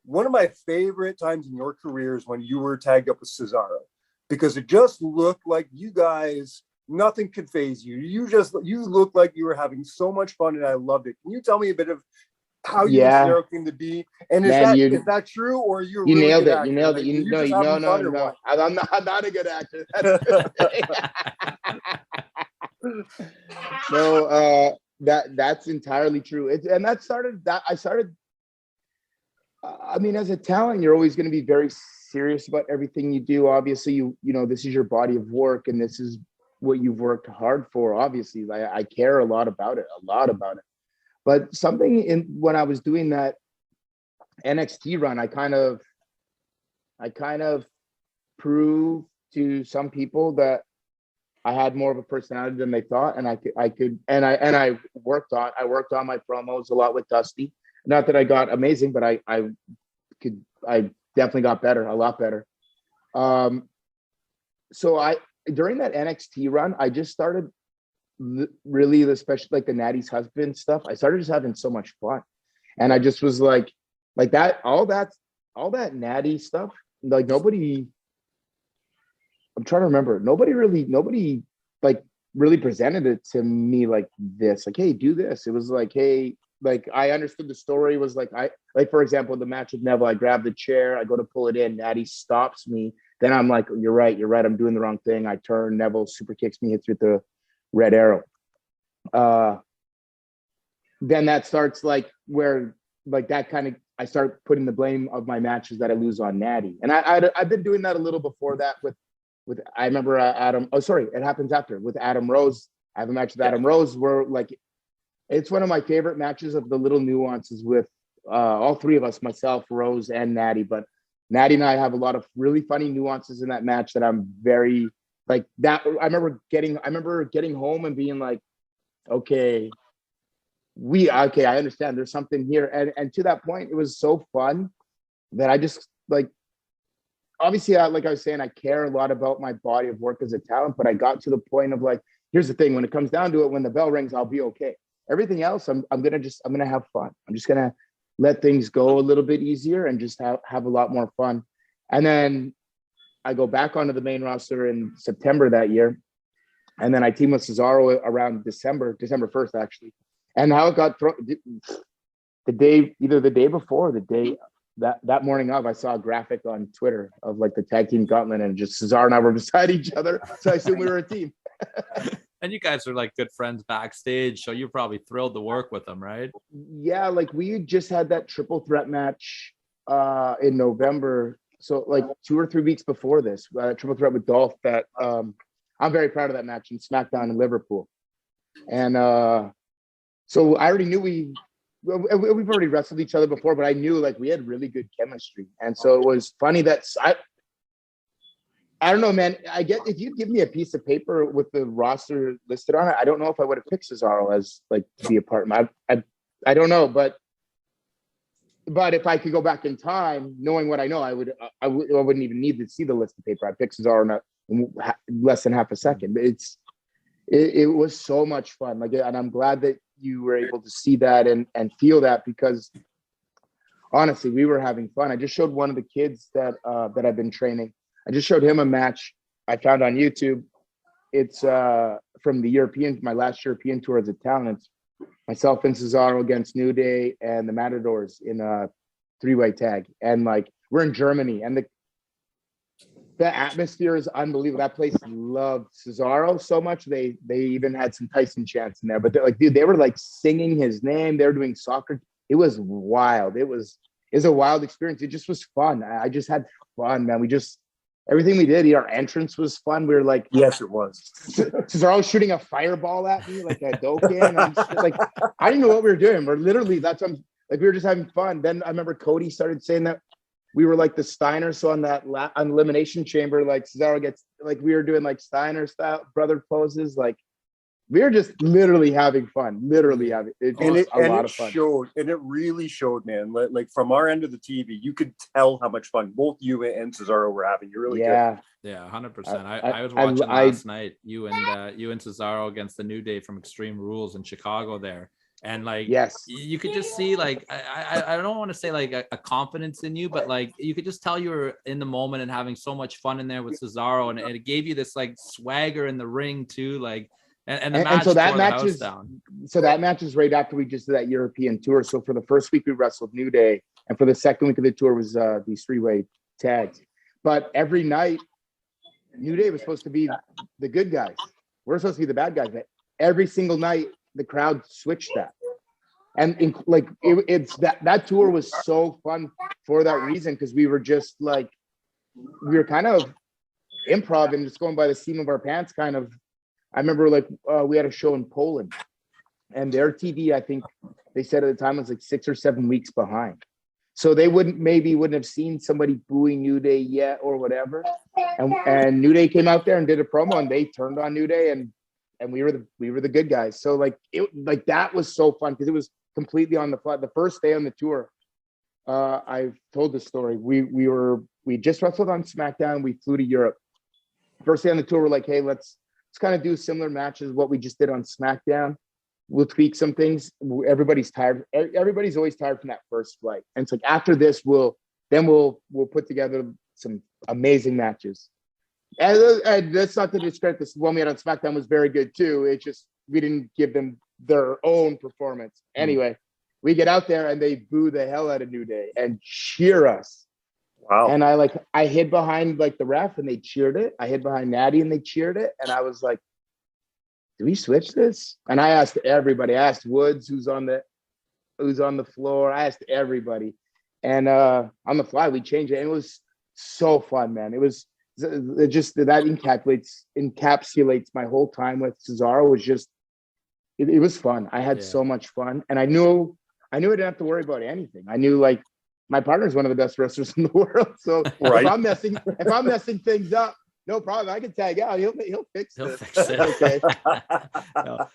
one of my favorite times in your career is when you were tagged up with Cesaro, because it just looked like you guys, nothing could phase you. You looked like you were having so much fun, and I loved it. Can you tell me a bit of how you and Yeah, Cesaro came to be? And man, is that true, or are you a you really nailed good it. You actor? nailed Like, it. were you No, just no, having no, fun or no. what? I'm not a good actor. That's no, that's entirely true. And that started that I started. I mean, as a talent, you're always going to be very serious about everything you do. Obviously, you know this is your body of work, and this is what you've worked hard for. Obviously, I care a lot about it, a lot about it. But something in when I was doing that NXT run, I kind of proved to some people that I had more of a personality than they thought, and I worked on my promos a lot with Dusty. Not that I got amazing, but I definitely got better, a lot better. So during that NXT run, I just started really, especially like the Natty's husband stuff. I started just having so much fun, and I just was like that, all that Natty stuff. Like nobody, I'm trying to remember. Nobody like really presented it to me like this. Like, hey, do this. It was like, hey, like I understood the story was like for example, the match with Neville, I grab the chair, I go to pull it in, Natty stops me. Then I'm like, you're right, I'm doing the wrong thing. I turn, Neville super kicks me, hits with the red arrow. Then that starts like where like that kind of I start putting the blame of my matches that I lose on Natty. And I've been doing that a little before that with I remember Adam. Oh, sorry, it happens after with Adam Rose. I have a match with Adam Rose where like it's one of my favorite matches of the little nuances with all three of us, myself, Rose, and Natty. But Natty and I have a lot of really funny nuances in that match that I'm very like that. I remember getting home and being like, okay, I understand. There's something here, and to that point, it was so fun that I just like. Obviously, like I was saying, I care a lot about my body of work as a talent, but I got to the point of like, here's the thing: when it comes down to it, when the bell rings, I'll be okay. Everything else, I'm gonna have fun. I'm just gonna let things go a little bit easier and just have a lot more fun. And then I go back onto the main roster in September that year, and then I team with Cesaro around December 1st actually. And how it got thrown the day before, the day that morning of, I saw a graphic on Twitter of like the tag team gauntlet, and just Cesaro and I were beside each other, so I assumed we were a team. And you guys are like good friends backstage, so you're probably thrilled to work with them, right? Yeah, like we just had that triple threat match in November, so like 2 or 3 weeks before this, triple threat with Dolph. That I'm very proud of that match in SmackDown in Liverpool, and so I already knew we've already wrestled each other before, but I knew like we had really good chemistry, and so it was funny that I don't know, man. If you give me a piece of paper with the roster listed on it, I don't know if I would have picked Cesaro as like to be a part. I don't know, but if I could go back in time, knowing what I know, I wouldn't even need to see the list of paper. I'd pick Cesaro in less than half a second. It was so much fun. Like, and I'm glad that you were able to see that and feel that, because honestly, we were having fun. I just showed one of the kids that I've been training. I just showed him a match I found on YouTube. It's from my last European tour as a talent. Myself and Cesaro against New Day and the Matadors in a 3-way tag. And like, we're in Germany, and the atmosphere is unbelievable. That place loved Cesaro so much. They even had some Tyson chants in there, but they're like, dude, they were like singing his name. They were doing soccer. It was wild. It was a wild experience. It just was fun. I just had fun, man. Everything we did, our entrance was fun. We were like, yes, it was. Cesaro shooting a fireball at me like a Doken. I'm just like, I didn't know what we were doing. We're literally, like, we were just having fun. Then I remember Cody started saying that we were like the Steiner. So on that on Elimination Chamber, like Cesaro gets, like we were doing like Steiner style brother poses. Like we were just literally having fun. Literally having it was a lot of fun. It really showed, man. Like from our end of the TV, you could tell how much fun both you and Cesaro were having. You really did. Yeah, 100%. I was watching last night. You and Cesaro against the New Day from Extreme Rules in Chicago there. And like, Yes. you could just see like, I don't want to say like a confidence in you, but like you could just tell you were in the moment and having so much fun in there with Cesaro, and it gave you this like swagger in the ring too, like, and the match so that tore the match house is down. so that match is right after we just did that European tour. So for the first week we wrestled New Day, and for the second week of the tour was these three-way tags. But every night, New Day was supposed to be the good guys. We're supposed to be the bad guys. But every single night, the crowd switched that. And it's that tour was so fun for that reason, because we were just like, we were kind of improv and just going by the seam of our pants kind of. I remember like we had a show in Poland, and their TV, I think they said at the time, was like 6 or 7 weeks behind. So they wouldn't have seen somebody booing New Day yet or whatever. And New Day came out there and did a promo, and they turned on New Day, and we were the good guys. So like that was so fun, because it was completely on the fly. The first day on the tour, I've told this story. We just wrestled on SmackDown. We flew to Europe. First day on the tour, we're like, hey, let's kind of do similar matches what we just did on SmackDown. We'll tweak some things. Everybody's tired. Everybody's always tired from that first flight. And it's like, after this, we'll put together some amazing matches. And that's not to discredit this. The one we had on SmackDown was very good too. It's just, we didn't give them their own performance. Anyway, we get out there and they boo the hell out of New Day and cheer us. Wow. And I hid behind like the ref and they cheered it. I hid behind Natty and they cheered it. And I was like, do we switch this? And I asked everybody. I asked Woods, who's on the floor. I asked everybody. And on the fly, we changed it. And it was so fun, man. It just that encapsulates my whole time with Cesaro. Was just it was fun. I had so much fun, and I knew I didn't have to worry about anything. I knew like my partner's one of the best wrestlers in the world. So right. if I'm messing things up, no problem. I can tag out. He'll fix it. Okay. No,